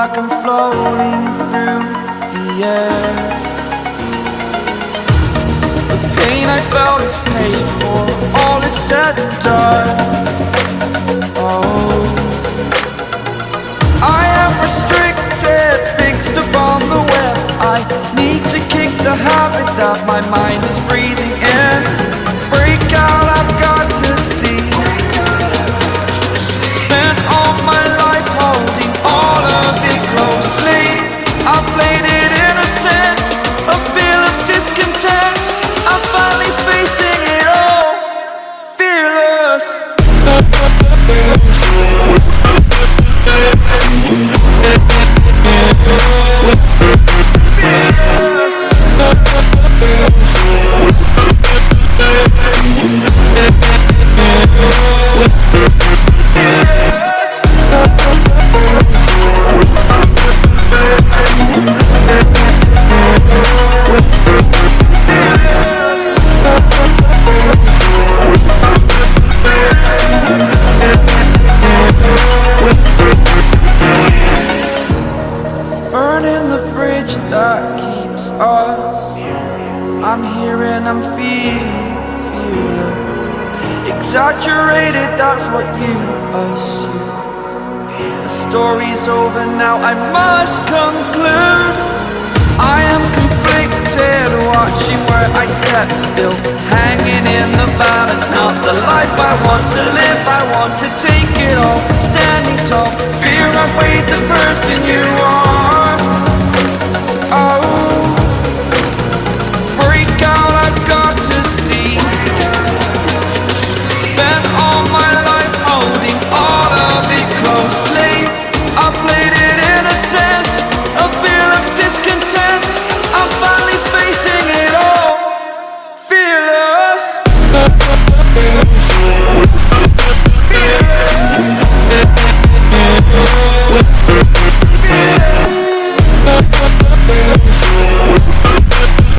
like I'm floating through the air. The pain I felt is paid for, all is said and done. Oh, I am restricted, fixed upon the web. I need to kick the habit that my mind is breathing in. Break out, I've got to see. Spent all my life holding all of it closely. I played it innocent, a feel of discontent. I'm finally facing it all, fearless. Burning the bridge that keeps us. I'm here and I'm feeling fearless. Exaggerated, that's what you assume. The story's over now, I must conclude. I am conflicted, watching where I step still, hanging in the balance. Not the life I want to live, I want to take it all. Standing tall, fear I weighed the person you are.